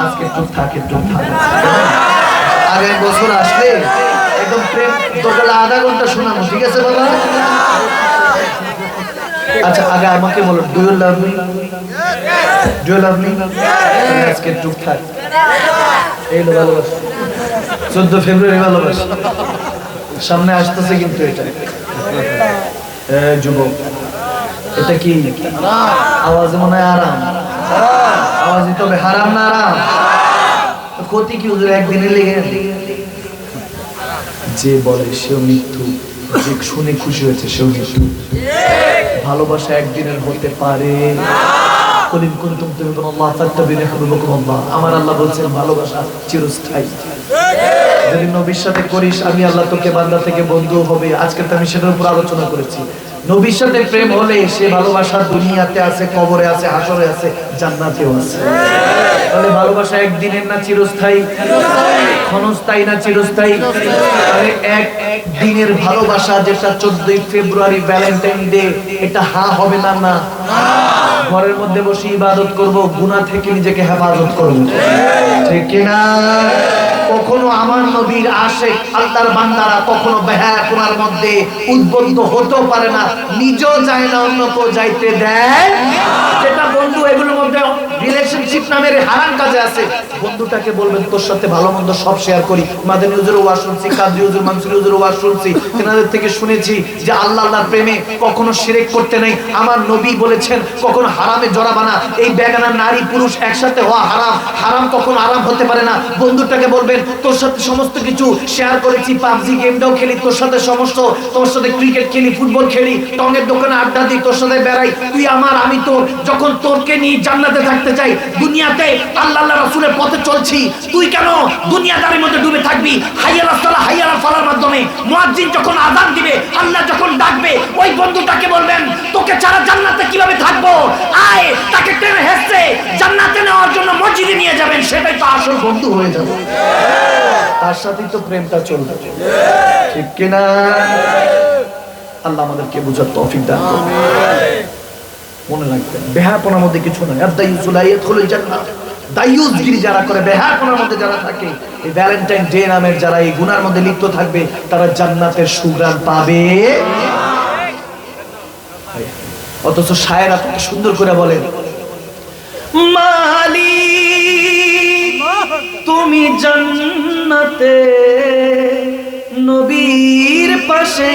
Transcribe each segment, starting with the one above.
আজকে একটু থাকে আগামী বছর আসলে একদম প্রেম তোকে আধা ঘন্টা শোনাবো, ঠিক আছে বাবা? আচ্ছা আগে আমাকে বলো, do you love me? Do you love me? আজকে একটু থাক। এই লো ভালোবাসা, 14 ফেব্রুয়ারি ভালোবাসা সামনে আসতেছে, কিন্তু এটা যুবক, এটা কি আওয়াজ? মনে হয় আরাম আওয়াজই, তবে হারাম না আরাম? ক্ষতি কি হুজুর একদিনে লেগে? যে বলে সেও মৃত্যু, যে শুনে খুশি হয়েছে সেও মৃত্যু। ভালোবাসা একদিনের হতে পারে। আমার আল্লাহ বলছেন ভালোবাসা চিরস্থায়ী। যদি নবীর সাথে করিস আমি আল্লাহ তোকে বান্দা থেকে বন্ধু হবে। আজকে তো আমি সেটার উপর আলোচনা করেছি। নবীর সাথে প্রেম হলে সে ভালোবাসা দুনিয়াতে আছে, কবরে আছে, হাসরে আছে, জান্নাতেও আছে। তাহলে ভালোবাসা একদিনের না চিরস্থায়ী? ক্ষণস্থায়ী না চিরস্থায়ী? তাহলে এক দিনের ভালোবাসা যেটা 14 ফেব্রুয়ারি ভ্যালেন্টাইন ডে, এটা হবে না? না। ঘরের মধ্যে বসে ইবাদত করব, গুনাহ থেকে নিজেকে হেফাজত করব, ঠিক কি না? কখনো আমার নবীর আশিক আল্লাহর বান্দারা কখনো বেহায়াপনার মধ্যে উদ্বুদ্ধ হতেও পারে না, নিজেও যায় না, অন্য কেউ যাইতে দেয়। যেটা বন্ধু এগুলোর মধ্যে রিলেশনশিপ নামের হারাম কাজে আছে, বন্ধুটাকে বলবেন তোর সাথে ভালো মন্দ সব শেয়ার করি। মাদানী হুজুর ওয়াজ শুনছি, কাজী হুজুর, মানসুর হুজুর ওয়াজ শুনছি, এনাদের থেকে শুনেছি যে আল্লাহর প্রেমে কখনো শিরক করতে নেই। আমার নবী বলেছেন কখনো হারামে জড়াবা না। এই বেগানা নারী পুরুষ একসাথে হওয়া হারাম, হারাম কখনো আরাম হতে পারে না। বন্ধুটাকে বলবেন তোর সাথে সমস্ত কিছু শেয়ার করেছি, পাবজি গেমটাও খেলি তোর সাথে, সমস্ত তোর সাথে ক্রিকেট খেলি, ফুটবল খেলি, টঙের দোকানে আড্ডা দিই, তোর সাথে বেড়াই, তুই আমার আমি তোর। যখন তোরকে নিয়ে জান্নাতে থাকতে চাই, দুনিয়াতে আল্লাহ রাসূলের পথে চলছি, তুই কেন দুনিয়াদারির মধ্যে ডুবে থাকবি? হাইয়া আলাস সালাহ, হাইয়া আলাল ফালাহর মাধ্যমে মুয়াজ্জিন যখন আযান দিবে, আল্লাহ যখন ডাকবে, ওই বন্ধুটাকে বলবেন তোকে ছাড়া জান্নাতে কিভাবে থাকবো, আয় তাকে টেনে হেসে জান্নাতে নেওয়ার জন্য মসজিদে নিয়ে যাবেন। সেটাই তো আসল বন্ধু হয়ে যাবে, তার সাথেই তো প্রেমটা চলবে, ঠিক কি না? আল্লাহ আমাদেরকে বুঝার তৌফিক দান করুন। মনে রাখবেন বেহায়াপনার মধ্যে কিছু নাই। আদ-দায়ুসু লা ইয়াদখুলুল জান্নাহ। দায়ুসগিরি যারা করে, বেহায়াপনার মধ্যে যারা থাকে, এই ভ্যালেন্টাইন ডে নামের যারা এই গুনার মধ্যে লিপ্ত থাকবে, তারা জান্নাতের সুঘ্রাণ পাবে। অথচ শায়ের এত সুন্দর করে বলেন, মালিক তুমি জান্নাতে নবীর পাশে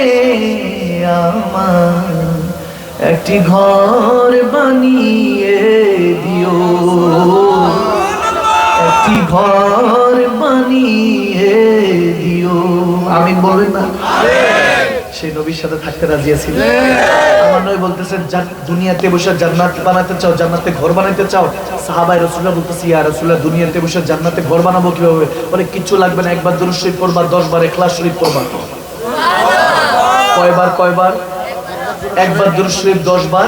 আমার একটি ঘর বানিয়ে দিও, একটি ঘর বানিয়ে দিও। আমিন বলবেন না? সেই নবীর সাথে থাকতে রাজি আছেন? আমার নবী বলতেছেন দুনিয়াতে বসে জান্নাত বানাতে চাও, জান্নাতে ঘর বানাতে চাও? সাহাবায়ে রাসূলুল্লাহ বলতেছে ইয়া রাসূলুল্লাহ দুনিয়াতে বসে জান্নাতে ঘর বানাবো কিভাবে? বলে কিচ্ছু লাগবে না, একবার দুরূদ শরীফ পড়বা, 10 বার ইখলাস শরীফ পড়বা। কয়বার? একবার দুরূদ শরীফ 10 বার,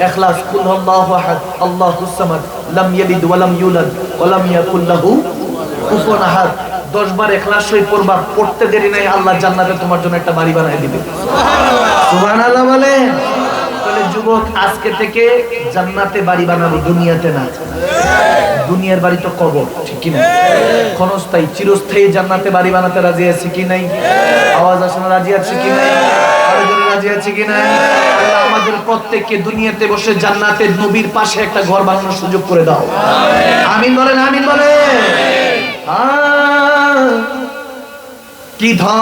ইখলাস, কুল হুয়াল্লাহু আহাদ আল্লাহুস সামাদ লাম ইয়ালিদ ওয়া লাম ইউলাদ ওয়া লাম ইয়াকুল লাহু কুফুয়ান আহাদ। 10 বার ইখলাস শরীফ পড়বা, পড়তে দেরি নাই, আল্লাহ জান্নাতে তোমার জন্য একটা বাড়ি বানিয়ে দিবে। সুবহানাল্লাহ বলেন। তাহলে যুবক আজকে থেকে জান্নাতে বাড়ি বানাবো, দুনিয়াতে না। দুনিয়ার বাড়ি তো কবর, ঠিক কি না? ক্ষণস্থায়ী, চিরস্থায়ী জান্নাতে বাড়ি বানাতে রাজি আছে কি নাই? আওয়াজ আসে না? রাজি আছে কি নাই? আরো জোরে রাজি আছে কি নাই? আল্লাহ আমাদের প্রত্যেককে দুনিয়াতে বসে জান্নাতে নবীর পাশে একটা ঘর বানানোর সুযোগ করে দাও। আমিন বলেন, আমিন বলেন। কি ধন